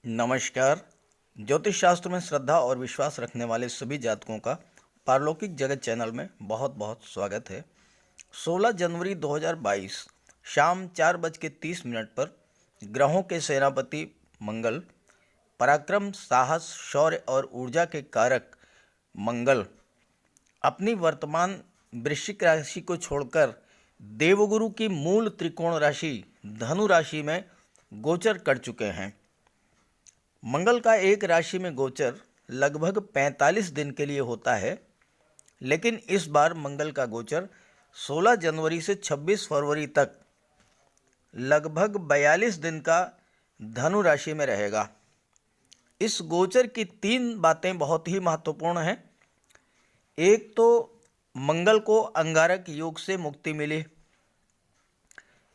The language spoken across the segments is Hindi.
नमस्कार। ज्योतिष शास्त्र में श्रद्धा और विश्वास रखने वाले सभी जातकों का पारलौकिक जगत चैनल में बहुत बहुत स्वागत है। 16 जनवरी 2022 शाम 4:30 पर ग्रहों के सेनापति मंगल, पराक्रम, साहस, शौर्य और ऊर्जा के कारक मंगल अपनी वर्तमान वृश्चिक राशि को छोड़कर देवगुरु की मूल त्रिकोण राशि धनु राशि में गोचर कर चुके हैं। मंगल का एक राशि में गोचर लगभग 45 दिन के लिए होता है, लेकिन इस बार मंगल का गोचर 16 जनवरी से 26 फरवरी तक लगभग 42 दिन का धनु राशि में रहेगा। इस गोचर की 3 बातें बहुत ही महत्वपूर्ण हैं। एक तो मंगल को अंगारक योग से मुक्ति मिली,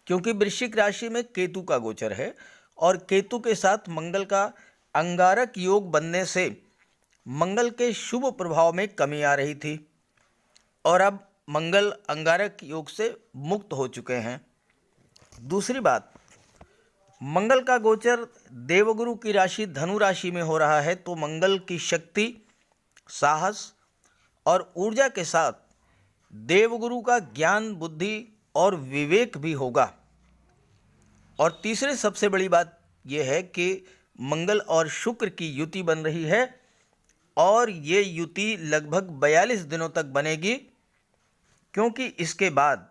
क्योंकि वृश्चिक राशि में केतु का गोचर है और केतु के साथ मंगल का अंगारक योग बनने से मंगल के शुभ प्रभाव में कमी आ रही थी और अब मंगल अंगारक योग से मुक्त हो चुके हैं। दूसरी बात, मंगल का गोचर देवगुरु की राशि धनु राशि में हो रहा है, तो मंगल की शक्ति, साहस और ऊर्जा के साथ देवगुरु का ज्ञान, बुद्धि और विवेक भी होगा। और तीसरी सबसे बड़ी बात यह है कि मंगल और शुक्र की युति बन रही है और ये युति लगभग 42 दिनों तक बनेगी, क्योंकि इसके बाद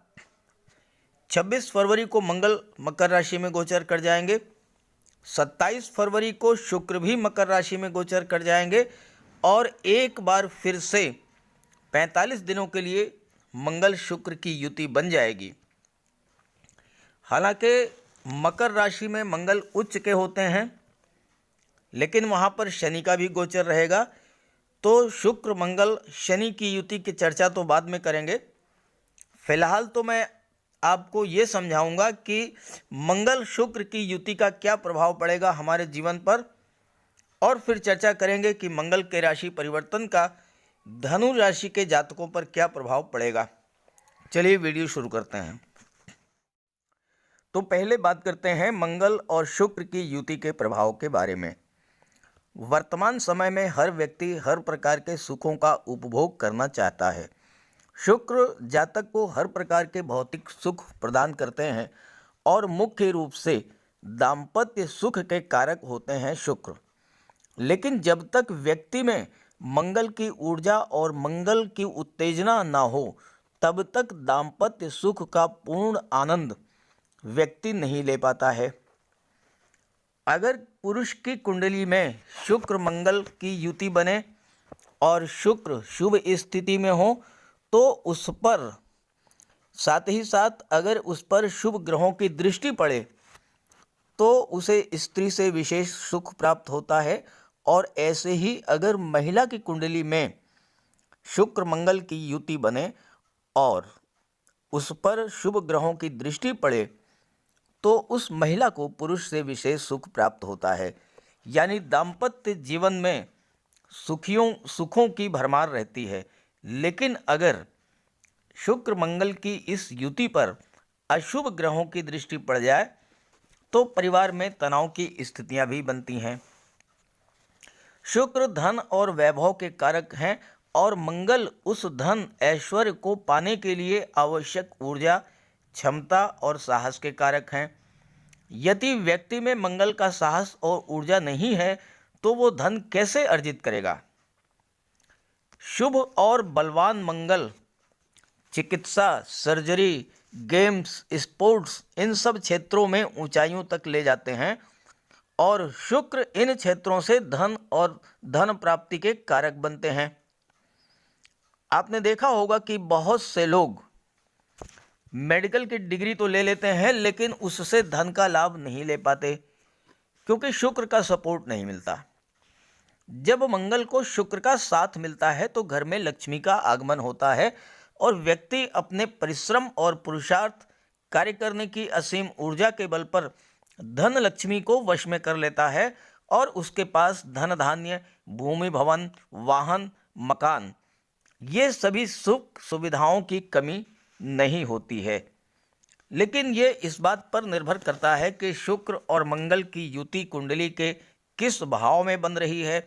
26 फरवरी को मंगल मकर राशि में गोचर कर जाएंगे, 27 फरवरी को शुक्र भी मकर राशि में गोचर कर जाएंगे और एक बार फिर से 45 दिनों के लिए मंगल शुक्र की युति बन जाएगी। हालांकि मकर राशि में मंगल उच्च के होते हैं, लेकिन वहाँ पर शनि का भी गोचर रहेगा, तो शुक्र मंगल शनि की युति की चर्चा तो बाद में करेंगे। फिलहाल तो मैं आपको ये समझाऊंगा कि मंगल शुक्र की युति का क्या प्रभाव पड़ेगा हमारे जीवन पर, और फिर चर्चा करेंगे कि मंगल के राशि परिवर्तन का धनु राशि के जातकों पर क्या प्रभाव पड़ेगा। चलिए वीडियो शुरू करते हैं। तो पहले बात करते हैं मंगल और शुक्र की युति के प्रभाव के बारे में। वर्तमान समय में हर व्यक्ति हर प्रकार के सुखों का उपभोग करना चाहता है। शुक्र जातक को हर प्रकार के भौतिक सुख प्रदान करते हैं और मुख्य रूप से दाम्पत्य सुख के कारक होते हैं शुक्र। लेकिन जब तक व्यक्ति में मंगल की ऊर्जा और मंगल की उत्तेजना ना हो, तब तक दाम्पत्य सुख का पूर्ण आनंद व्यक्ति नहीं ले पाता है। अगर पुरुष की कुंडली में शुक्र मंगल की युति बने और शुक्र शुभ स्थिति में हो, तो उस पर साथ ही साथ अगर उस पर शुभ ग्रहों की दृष्टि पड़े तो उसे स्त्री से विशेष सुख प्राप्त होता है। और ऐसे ही अगर महिला की कुंडली में शुक्र मंगल की युति बने और उस पर शुभ ग्रहों की दृष्टि पड़े, तो उस महिला को पुरुष से विशेष सुख प्राप्त होता है। यानी दाम्पत्य जीवन में सुखों की भरमार रहती है। लेकिन अगर शुक्र मंगल की इस युति पर अशुभ ग्रहों की दृष्टि पड़ जाए, तो परिवार में तनाव की स्थितियां भी बनती हैं। शुक्र धन और वैभव के कारक हैं और मंगल उस धन ऐश्वर्य को पाने के लिए आवश्यक ऊर्जा, क्षमता और साहस के कारक हैं। यदि व्यक्ति में मंगल का साहस और ऊर्जा नहीं है, तो वो धन कैसे अर्जित करेगा। शुभ और बलवान मंगल चिकित्सा, सर्जरी, गेम्स, स्पोर्ट्स, इन सब क्षेत्रों में ऊंचाइयों तक ले जाते हैं और शुक्र इन क्षेत्रों से धन और धन प्राप्ति के कारक बनते हैं। आपने देखा होगा कि बहुत से लोग मेडिकल की डिग्री तो ले लेते हैं, लेकिन उससे धन का लाभ नहीं ले पाते, क्योंकि शुक्र का सपोर्ट नहीं मिलता। जब मंगल को शुक्र का साथ मिलता है तो घर में लक्ष्मी का आगमन होता है और व्यक्ति अपने परिश्रम और पुरुषार्थ, कार्य करने की असीम ऊर्जा के बल पर धन लक्ष्मी को वश में कर लेता है और उसके पास धन धान्य, भूमि, भवन, वाहन, मकान, ये सभी सुख सुविधाओं की कमी नहीं होती है। लेकिन ये इस बात पर निर्भर करता है कि शुक्र और मंगल की युति कुंडली के किस भाव में बन रही है,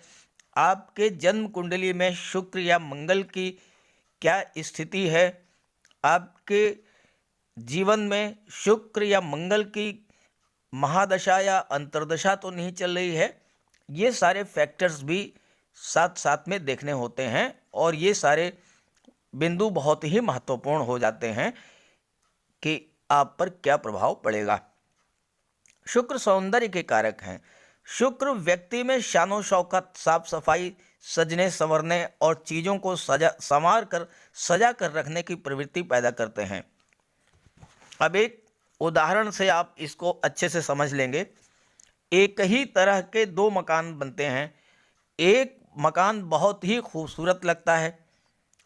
आपके जन्म कुंडली में शुक्र या मंगल की क्या स्थिति है, आपके जीवन में शुक्र या मंगल की महादशा या अंतर्दशा तो नहीं चल रही है। ये सारे फैक्टर्स भी साथ साथ में देखने होते हैं और ये सारे बिंदु बहुत ही महत्वपूर्ण हो जाते हैं कि आप पर क्या प्रभाव पड़ेगा। शुक्र सौंदर्य के कारक हैं। शुक्र व्यक्ति में शानो शौकत, साफ सफाई, सजने संवरने और चीज़ों को सजा कर रखने की प्रवृत्ति पैदा करते हैं। अब एक उदाहरण से आप इसको अच्छे से समझ लेंगे। एक ही तरह के दो मकान बनते हैं। एक मकान बहुत ही खूबसूरत लगता है,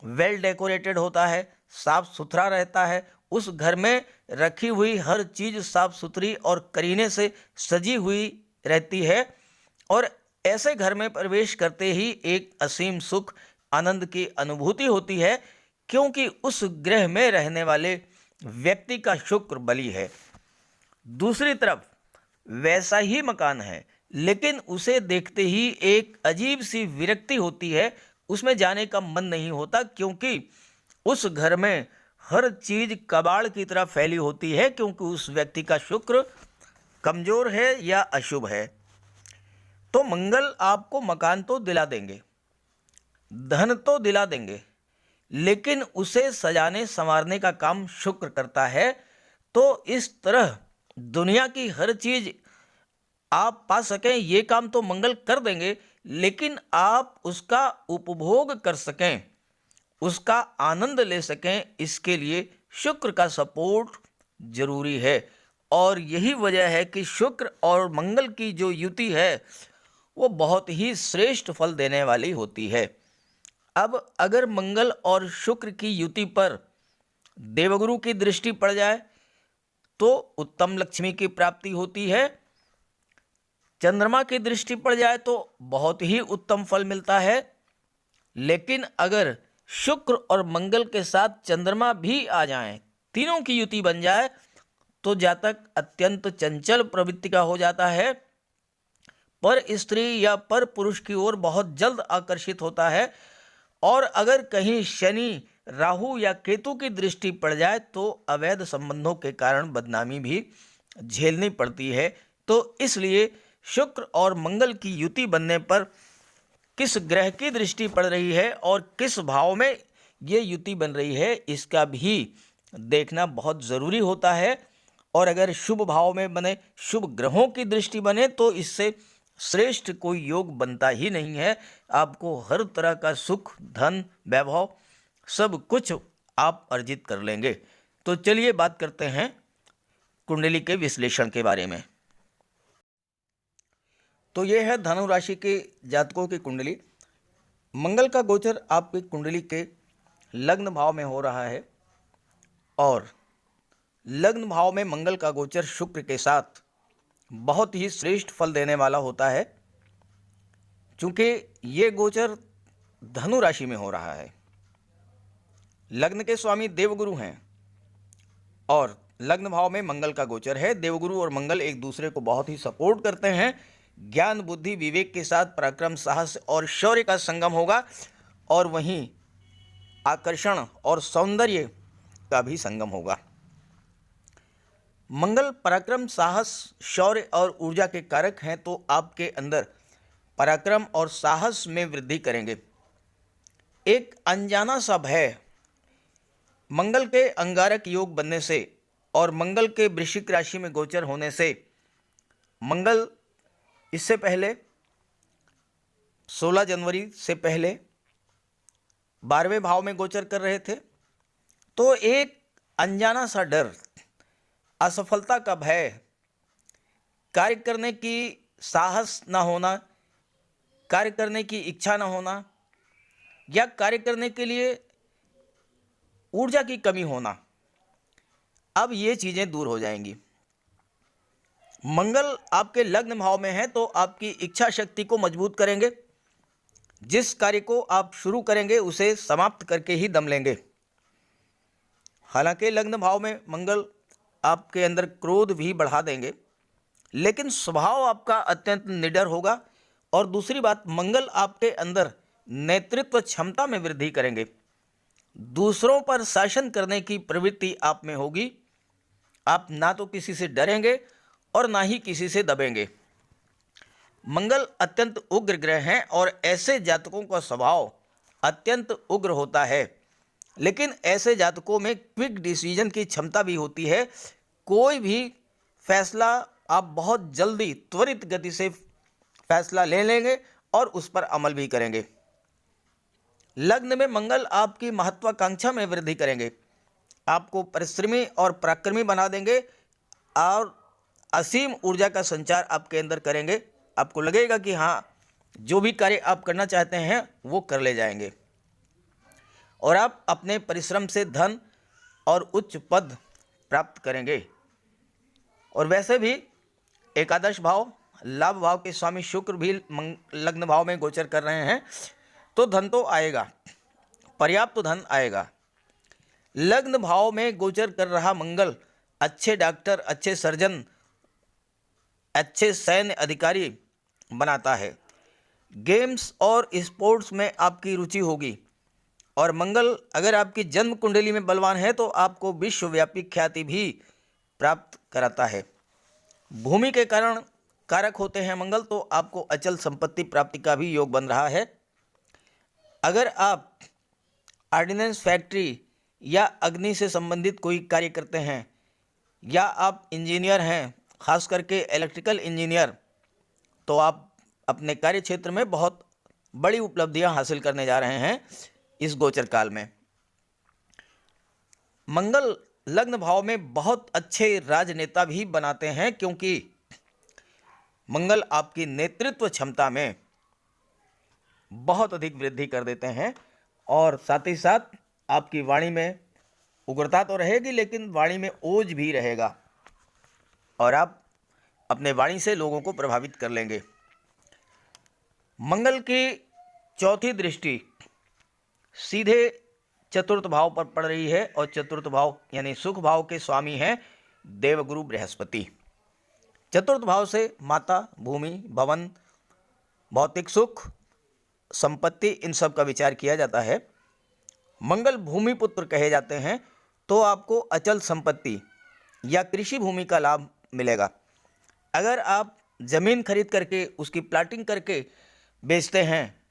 वेल डेकोरेटेड होता है, साफ सुथरा रहता है, उस घर में रखी हुई हर चीज़ साफ सुथरी और करीने से सजी हुई रहती है और ऐसे घर में प्रवेश करते ही एक असीम सुख आनंद की अनुभूति होती है, क्योंकि उस ग्रह में रहने वाले व्यक्ति का शुक्र बली है। दूसरी तरफ वैसा ही मकान है, लेकिन उसे देखते ही एक अजीब सी विरक्ति होती है, उसमें जाने का मन नहीं होता, क्योंकि उस घर में हर चीज कबाड़ की तरह फैली होती है, क्योंकि उस व्यक्ति का शुक्र कमजोर है या अशुभ है। तो मंगल आपको मकान तो दिला देंगे, धन तो दिला देंगे, लेकिन उसे सजाने संवारने का काम शुक्र करता है। तो इस तरह दुनिया की हर चीज आप पा सकें, ये काम तो मंगल कर देंगे, लेकिन आप उसका उपभोग कर सकें, उसका आनंद ले सकें, इसके लिए शुक्र का सपोर्ट जरूरी है। और यही वजह है कि शुक्र और मंगल की जो युति है वो बहुत ही श्रेष्ठ फल देने वाली होती है। अब अगर मंगल और शुक्र की युति पर देवगुरु की दृष्टि पड़ जाए तो उत्तम लक्ष्मी की प्राप्ति होती है। चंद्रमा की दृष्टि पड़ जाए तो बहुत ही उत्तम फल मिलता है। लेकिन अगर शुक्र और मंगल के साथ चंद्रमा भी आ जाएं, तीनों की युति बन जाए, तो जातक अत्यंत चंचल प्रवृत्ति का हो जाता है, पर स्त्री या पर पुरुष की ओर बहुत जल्द आकर्षित होता है। और अगर कहीं शनि, राहु या केतु की दृष्टि पड़ जाए तो अवैध संबंधों के कारण बदनामी भी झेलनी पड़ती है। तो इसलिए शुक्र और मंगल की युति बनने पर किस ग्रह की दृष्टि पड़ रही है और किस भाव में ये युति बन रही है, इसका भी देखना बहुत ज़रूरी होता है। और अगर शुभ भाव में बने, शुभ ग्रहों की दृष्टि बने, तो इससे श्रेष्ठ कोई योग बनता ही नहीं है। आपको हर तरह का सुख, धन, वैभव सब कुछ आप अर्जित कर लेंगे। तो चलिए बात करते हैं कुंडली के विश्लेषण के बारे में। तो ये है धनु राशि के जातकों की कुंडली। मंगल का गोचर आपकी कुंडली के लग्न भाव में हो रहा है और लग्न भाव में मंगल का गोचर शुक्र के साथ बहुत ही श्रेष्ठ फल देने वाला होता है। चूंकि ये गोचर धनु राशि में हो रहा है, लग्न के स्वामी देवगुरु हैं और लग्न भाव में मंगल का गोचर है। देवगुरु और मंगल एक दूसरे को बहुत ही सपोर्ट करते हैं। ज्ञान, बुद्धि, विवेक के साथ पराक्रम, साहस और शौर्य का संगम होगा और वहीं आकर्षण और सौंदर्य का भी संगम होगा। मंगल पराक्रम, साहस, शौर्य और ऊर्जा के कारक हैं, तो आपके अंदर पराक्रम और साहस में वृद्धि करेंगे। एक अनजाना सा भय मंगल के अंगारक योग बनने से और मंगल के वृश्चिक राशि में गोचर होने से, मंगल इससे पहले 16 जनवरी से पहले 12वें भाव में गोचर कर रहे थे। तो एक अनजाना सा डर, असफलता का भय, कार्य करने की साहस ना होना, कार्य करने की इच्छा ना होना या कार्य करने के लिए ऊर्जा की कमी होना, अब ये चीज़ें दूर हो जाएंगी। मंगल आपके लग्न भाव में है तो आपकी इच्छा शक्ति को मजबूत करेंगे। जिस कार्य को आप शुरू करेंगे उसे समाप्त करके ही दम लेंगे। हालांकि लग्न भाव में मंगल आपके अंदर क्रोध भी बढ़ा देंगे, लेकिन स्वभाव आपका अत्यंत निडर होगा और दूसरी बात, मंगल आपके अंदर नेतृत्व क्षमता में वृद्धि करेंगे। दूसरों पर शासन करने की प्रवृत्ति आप में होगी। आप ना तो किसी से डरेंगे और ना ही किसी से दबेंगे। मंगल अत्यंत उग्र ग्रह हैं और ऐसे जातकों का स्वभाव अत्यंत उग्र होता है, लेकिन ऐसे जातकों में क्विक डिसीजन की क्षमता भी होती है। कोई भी फैसला आप बहुत जल्दी त्वरित गति से फैसला ले लेंगे और उस पर अमल भी करेंगे। लग्न में मंगल आपकी महत्वाकांक्षा में वृद्धि करेंगे, आपको परिश्रमी और पराक्रमी बना देंगे और असीम ऊर्जा का संचार आपके अंदर करेंगे। आपको लगेगा कि हाँ, जो भी कार्य आप करना चाहते हैं वो कर ले जाएंगे और आप अपने परिश्रम से धन और उच्च पद प्राप्त करेंगे। और वैसे भी एकादश भाव, लाभ भाव के स्वामी शुक्र भी लग्न भाव में गोचर कर रहे हैं, तो धन तो आएगा, पर्याप्त धन आएगा। लग्न भाव में गोचर कर रहा मंगल अच्छे डॉक्टर, अच्छे सर्जन, अच्छे सैन्य अधिकारी बनाता है। गेम्स और स्पोर्ट्स में आपकी रुचि होगी और मंगल अगर आपकी जन्म कुंडली में बलवान है तो आपको विश्वव्यापी ख्याति भी प्राप्त कराता है। भूमि के कारण कारक होते हैं मंगल, तो आपको अचल संपत्ति प्राप्ति का भी योग बन रहा है। अगर आप ऑर्डिनेंस फैक्ट्री या अग्नि से संबंधित कोई कार्य करते हैं या आप इंजीनियर हैं, खास करके इलेक्ट्रिकल इंजीनियर, तो आप अपने कार्य क्षेत्र में बहुत बड़ी उपलब्धियां हासिल करने जा रहे हैं इस गोचर काल में। मंगल लग्न भाव में बहुत अच्छे राजनेता भी बनाते हैं, क्योंकि मंगल आपकी नेतृत्व क्षमता में बहुत अधिक वृद्धि कर देते हैं और साथ ही साथ आपकी वाणी में उग्रता तो रहेगी, लेकिन वाणी में ओज भी रहेगा और आप अपने वाणी से लोगों को प्रभावित कर लेंगे। मंगल की चौथी दृष्टि सीधे चतुर्थ भाव पर पड़ रही है और चतुर्थ भाव यानी सुख भाव के स्वामी हैं देवगुरु बृहस्पति। चतुर्थ भाव से माता, भूमि, भवन, भौतिक सुख, संपत्ति, इन सब का विचार किया जाता है। मंगल भूमि पुत्र कहे जाते हैं, तो आपको अचल संपत्ति या कृषि भूमि का लाभ मिलेगा। अगर आप ज़मीन खरीद करके उसकी प्लाटिंग करके बेचते हैं,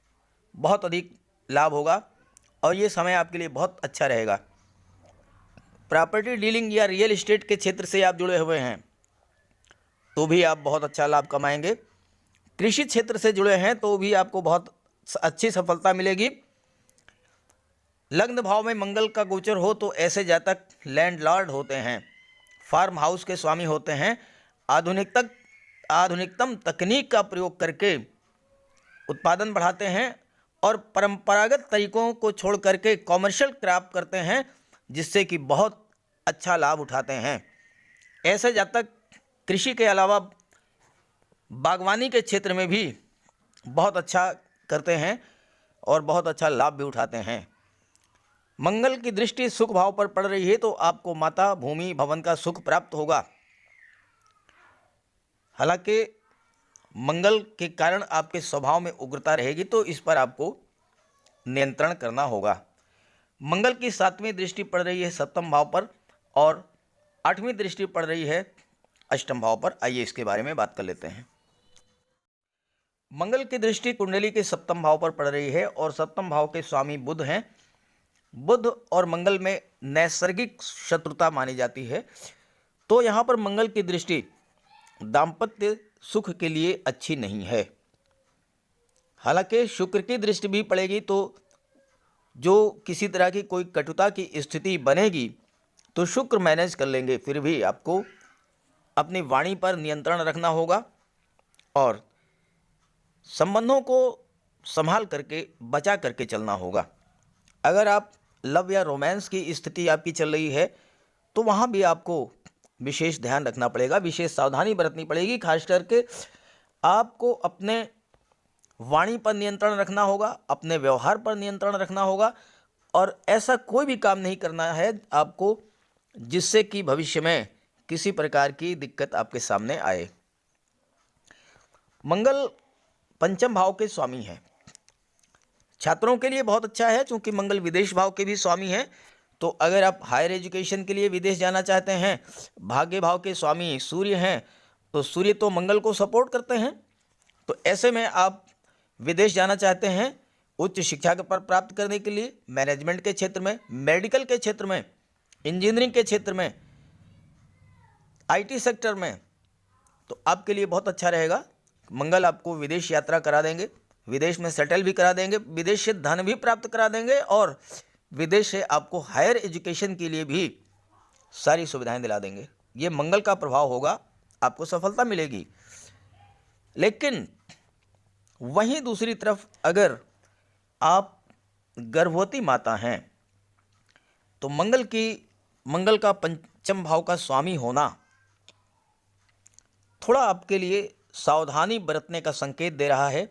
बहुत अधिक लाभ होगा और ये समय आपके लिए बहुत अच्छा रहेगा। प्रॉपर्टी डीलिंग या रियल एस्टेट के क्षेत्र से आप जुड़े हुए हैं तो भी आप बहुत अच्छा लाभ कमाएंगे। कृषि क्षेत्र से जुड़े हैं तो भी आपको बहुत अच्छी सफलता मिलेगी। लग्न भाव में मंगल का गोचर हो तो ऐसे जातक लैंडलॉर्ड होते हैं, फार्म हाउस के स्वामी होते हैं, आधुनिकतम तकनीक का प्रयोग करके उत्पादन बढ़ाते हैं और परंपरागत तरीकों को छोड़ करके कॉमर्शियल क्रॉप करते हैं, जिससे कि बहुत अच्छा लाभ उठाते हैं। ऐसे जातक कृषि के अलावा बागवानी के क्षेत्र में भी बहुत अच्छा करते हैं और बहुत अच्छा लाभ भी उठाते हैं। मंगल की दृष्टि सुख भाव पर पड़ रही है तो आपको माता, भूमि, भवन का सुख प्राप्त होगा। हालांकि मंगल के कारण आपके स्वभाव में उग्रता रहेगी, तो इस पर आपको नियंत्रण करना होगा। मंगल की 7वीं दृष्टि पड़ रही है 7वें भाव पर और 8वीं दृष्टि पड़ रही है 8वें भाव पर। आइए इसके बारे में बात कर लेते हैं। मंगल की दृष्टि कुंडली के 7वें भाव पर पड़ रही है और 7वें भाव के स्वामी बुध हैं। बुध और मंगल में नैसर्गिक शत्रुता मानी जाती है, तो यहाँ पर मंगल की दृष्टि दाम्पत्य सुख के लिए अच्छी नहीं है। हालांकि शुक्र की दृष्टि भी पड़ेगी तो जो किसी तरह की कोई कटुता की स्थिति बनेगी तो शुक्र मैनेज कर लेंगे। फिर भी आपको अपनी वाणी पर नियंत्रण रखना होगा और संबंधों को संभाल करके बचा करके चलना होगा। अगर आप लव या रोमांस की स्थिति आपकी चल रही है तो वहाँ भी आपको विशेष ध्यान रखना पड़ेगा, विशेष सावधानी बरतनी पड़ेगी। खास करके आपको अपने वाणी पर नियंत्रण रखना होगा, अपने व्यवहार पर नियंत्रण रखना होगा और ऐसा कोई भी काम नहीं करना है आपको जिससे कि भविष्य में किसी प्रकार की दिक्कत आपके सामने आए। मंगल पंचम भाव के स्वामी हैं। छात्रों के लिए बहुत अच्छा है क्योंकि मंगल विदेश भाव के भी स्वामी हैं। तो अगर आप हायर एजुकेशन के लिए विदेश जाना चाहते हैं, भाग्य भाव के स्वामी सूर्य हैं, तो सूर्य तो मंगल को सपोर्ट करते हैं। तो ऐसे में आप विदेश जाना चाहते हैं उच्च शिक्षा पर प्राप्त करने के लिए, मैनेजमेंट के क्षेत्र में, मेडिकल के क्षेत्र में, इंजीनियरिंग के क्षेत्र में, आईटी सेक्टर में, तो आपके लिए बहुत अच्छा रहेगा। मंगल आपको विदेश यात्रा करा देंगे, विदेश में सेटल भी करा देंगे, विदेश से धन भी प्राप्त करा देंगे और विदेश से आपको हायर एजुकेशन के लिए भी सारी सुविधाएं दिला देंगे। ये मंगल का प्रभाव होगा, आपको सफलता मिलेगी। लेकिन वहीं दूसरी तरफ अगर आप गर्भवती माता हैं तो मंगल का पंचम भाव का स्वामी होना थोड़ा आपके लिए सावधानी बरतने का संकेत दे रहा है।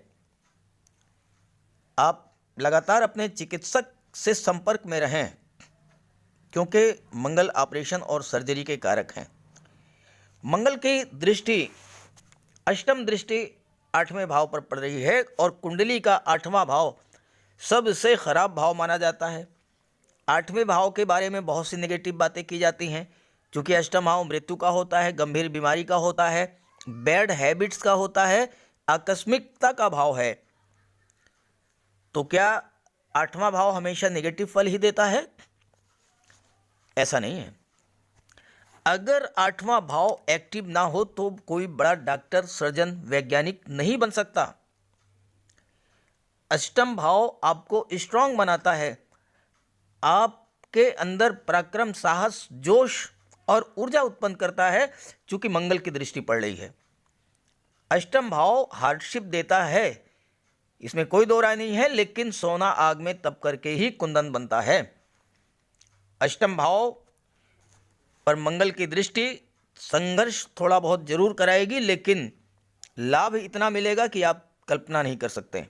आप लगातार अपने चिकित्सक से संपर्क में रहें क्योंकि मंगल ऑपरेशन और सर्जरी के कारक हैं। मंगल की दृष्टि, अष्टम दृष्टि 8वें भाव पर पड़ रही है और कुंडली का 8वां भाव सबसे खराब भाव माना जाता है। 8वें भाव के बारे में बहुत सी नेगेटिव बातें की जाती हैं क्योंकि अष्टम भाव मृत्यु का होता है, गंभीर बीमारी का होता है, बैड हैबिट्स का होता है, आकस्मिकता का भाव है। तो क्या 8वां भाव हमेशा नेगेटिव फल ही देता है? ऐसा नहीं है। अगर 8वां भाव एक्टिव ना हो तो कोई बड़ा डॉक्टर, सर्जन, वैज्ञानिक नहीं बन सकता। अष्टम भाव आपको स्ट्रांग बनाता है, आपके अंदर पराक्रम, साहस, जोश और ऊर्जा उत्पन्न करता है क्योंकि मंगल की दृष्टि पड़ रही है। अष्टम भाव हार्डशिप देता है, इसमें कोई दो राय नहीं है, लेकिन सोना आग में तप करके ही कुंदन बनता है। अष्टम भाव पर मंगल की दृष्टि संघर्ष थोड़ा बहुत जरूर कराएगी, लेकिन लाभ इतना मिलेगा कि आप कल्पना नहीं कर सकते।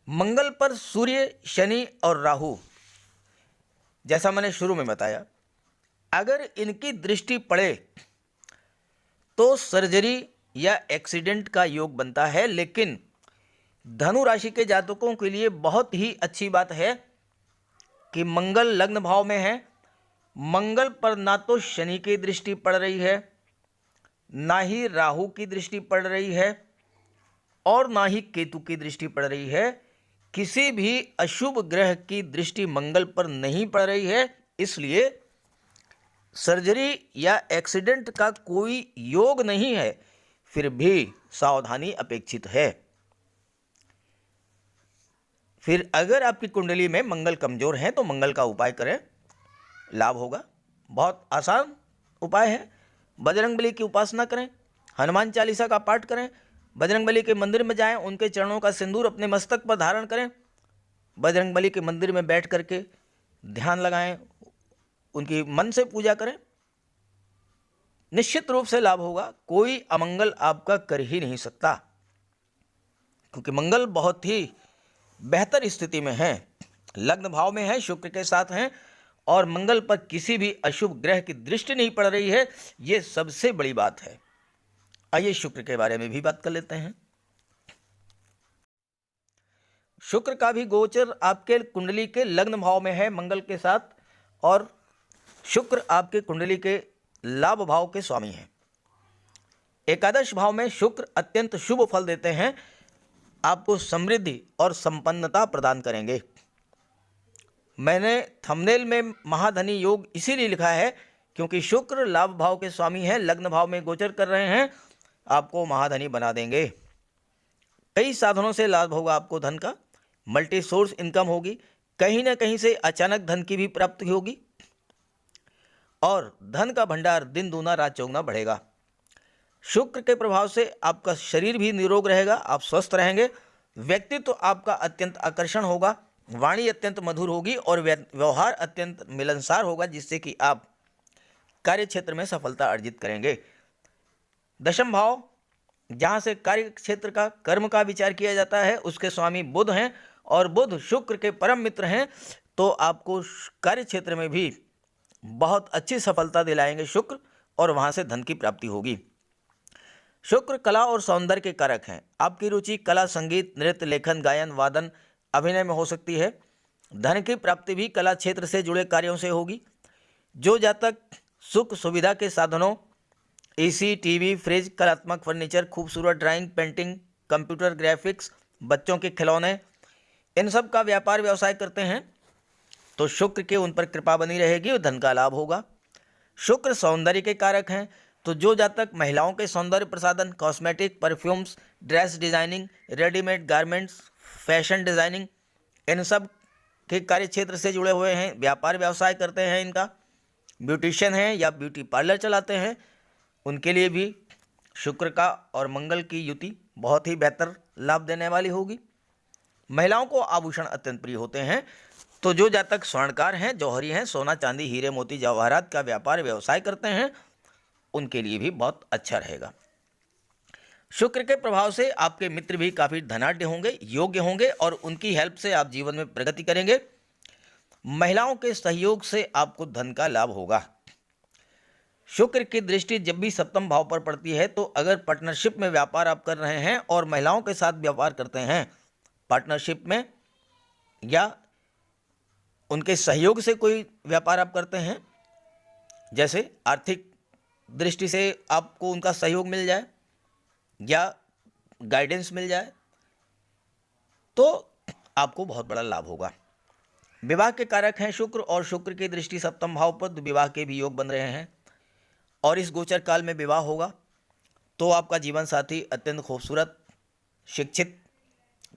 मंगल पर सूर्य, शनि और राहु, जैसा मैंने शुरू में बताया, अगर इनकी दृष्टि पड़े तो सर्जरी या एक्सीडेंट का योग बनता है। लेकिन धनु राशि के जातकों के लिए बहुत ही अच्छी बात है कि मंगल लग्न भाव में है। मंगल पर ना तो शनि की दृष्टि पड़ रही है, ना ही राहु की दृष्टि पड़ रही है और ना ही केतु की दृष्टि पड़ रही है। किसी भी अशुभ ग्रह की दृष्टि मंगल पर नहीं पड़ रही है, इसलिए सर्जरी या एक्सीडेंट का कोई योग नहीं है। फिर भी सावधानी अपेक्षित है। फिर अगर आपकी कुंडली में मंगल कमजोर है तो मंगल का उपाय करें, लाभ होगा। बहुत आसान उपाय है। बजरंगबली की उपासना करें, हनुमान चालीसा का पाठ करें, बजरंगबली के मंदिर में जाएं, उनके चरणों का सिंदूर अपने मस्तक पर धारण करें, बजरंगबली के मंदिर में बैठ करके ध्यान लगाएं, उनकी मन से पूजा करें, निश्चित रूप से लाभ होगा। कोई अमंगल आपका कर ही नहीं सकता क्योंकि मंगल बहुत ही बेहतर स्थिति में है, लग्न भाव में है, शुक्र के साथ हैं और मंगल पर किसी भी अशुभ ग्रह की दृष्टि नहीं पड़ रही है। ये सबसे बड़ी बात है। आइए शुक्र के बारे में भी बात कर लेते हैं। शुक्र का भी गोचर आपके कुंडली के लग्न भाव में है मंगल के साथ और शुक्र आपके कुंडली के लाभ भाव के स्वामी हैं। एकादश भाव में शुक्र अत्यंत शुभ फल देते हैं, आपको समृद्धि और संपन्नता प्रदान करेंगे। मैंने थंबनेल में महाधनी योग इसीलिए लिखा है क्योंकि शुक्र लाभ भाव के स्वामी हैं, लग्न भाव में गोचर कर रहे हैं, आपको महाधनी बना देंगे। कई साधनों से लाभ होगा आपको धन का, मल्टी सोर्स इनकम होगी, कहीं ना कहीं से अचानक धन की भी प्राप्ति होगी और धन का भंडार दिन दूना रात चौगुना बढ़ेगा। शुक्र के प्रभाव से आपका शरीर भी निरोग रहेगा, आप स्वस्थ रहेंगे, व्यक्तित्व आपका अत्यंत आकर्षण होगा, वाणी अत्यंत मधुर होगी और व्यवहार अत्यंत मिलनसार होगा, जिससे कि आप कार्य क्षेत्र में सफलता अर्जित करेंगे। दशम भाव जहाँ से कार्य क्षेत्र का, कर्म का विचार किया जाता है, उसके स्वामी बुध हैं और बुध शुक्र के परम मित्र हैं, तो आपको कार्य क्षेत्र में भी बहुत अच्छी सफलता दिलाएंगे शुक्र और वहाँ से धन की प्राप्ति होगी। शुक्र कला और सौंदर्य के कारक हैं। आपकी रुचि कला, संगीत, नृत्य, लेखन, गायन, वादन, अभिनय में हो सकती है। धन की प्राप्ति भी कला क्षेत्र से जुड़े कार्यों से होगी। जो जातक सुख सुविधा के साधनों, एसी, टीवी, फ्रिज, कलात्मक फर्नीचर, खूबसूरत ड्राइंग, पेंटिंग, कंप्यूटर ग्राफिक्स, बच्चों के खिलौने, इन सब का व्यापार व्यवसाय करते हैं तो शुक्र की उन पर कृपा बनी रहेगी और धन का लाभ होगा। शुक्र सौंदर्य के कारक हैं, तो जो जातक महिलाओं के सौंदर्य प्रसाधन, cosmetic, perfumes, dress designing, readymade garments, fashion designing, इन सब के कार्य क्षेत्र से जुड़े हुए हैं, व्यापार व्यवसाय करते हैं, इनका ब्यूटिशियन हैं या ब्यूटी पार्लर चलाते हैं, उनके लिए भी शुक्र का और मंगल की युति बहुत ही बेहतर लाभ देने वाली होगी। महिलाओं को आभूषण अत्यंत प्रिय होते हैं, तो जो जातक स्वर्णकार हैं, जौहरी हैं, सोना चांदी, हीरे मोती जवाहरात का व्यापार व्यवसाय करते हैं, उनके लिए भी बहुत अच्छा रहेगा। शुक्र के प्रभाव से आपके मित्र भी काफ़ी धनाढ्य होंगे, योग्य होंगे और उनकी हेल्प से आप जीवन में प्रगति करेंगे। महिलाओं के सहयोग से आपको धन का लाभ होगा। शुक्र की दृष्टि जब भी सप्तम भाव पर पड़ती है, तो अगर पार्टनरशिप में व्यापार आप कर रहे हैं और महिलाओं के साथ व्यापार करते हैं, पार्टनरशिप में या उनके सहयोग से कोई व्यापार आप करते हैं, जैसे आर्थिक दृष्टि से आपको उनका सहयोग मिल जाए या गाइडेंस मिल जाए, तो आपको बहुत बड़ा लाभ होगा। विवाह के कारक हैं शुक्र, और शुक्र की दृष्टि सप्तम भाव पर विवाह के भी योग बन रहे हैं और इस गोचर काल में विवाह होगा तो आपका जीवन साथी अत्यंत खूबसूरत, शिक्षित,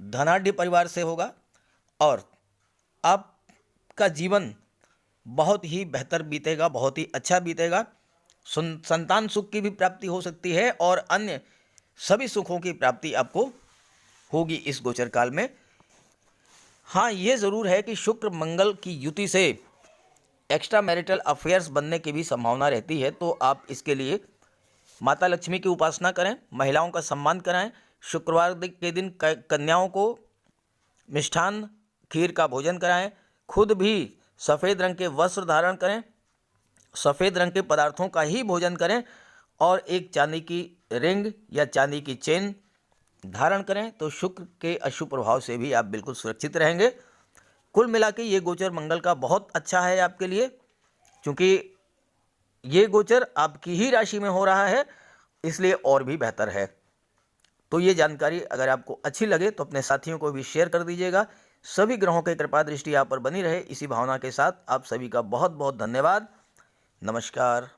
धनाढ्य परिवार से होगा और आपका जीवन बहुत ही बेहतर बीतेगा, बहुत ही अच्छा बीतेगा। संतान सुख की भी प्राप्ति हो सकती है और अन्य सभी सुखों की प्राप्ति आपको होगी इस गोचर काल में। हाँ, ये ज़रूर है कि शुक्र मंगल की युति से एक्स्ट्रा मैरिटल अफेयर्स बनने की भी संभावना रहती है, तो आप इसके लिए माता लक्ष्मी की उपासना करें, महिलाओं का सम्मान कराएं। शुक्रवार के दिन कन्याओं को मिष्ठान खीर का भोजन कराएं। खुद भी सफ़ेद रंग के वस्त्र धारण करें, सफ़ेद रंग के पदार्थों का ही भोजन करें और एक चांदी की रिंग या चांदी की चेन धारण करें, तो शुक्र के अशुभ प्रभाव से भी आप बिल्कुल सुरक्षित रहेंगे। कुल मिला के ये गोचर मंगल का बहुत अच्छा है आपके लिए, क्योंकि ये गोचर आपकी ही राशि में हो रहा है, इसलिए और भी बेहतर है। तो ये जानकारी अगर आपको अच्छी लगे तो अपने साथियों को भी शेयर कर दीजिएगा। सभी ग्रहों की कृपा दृष्टि आप पर बनी रहे, इसी भावना के साथ आप सभी का बहुत बहुत धन्यवाद। नमस्कार।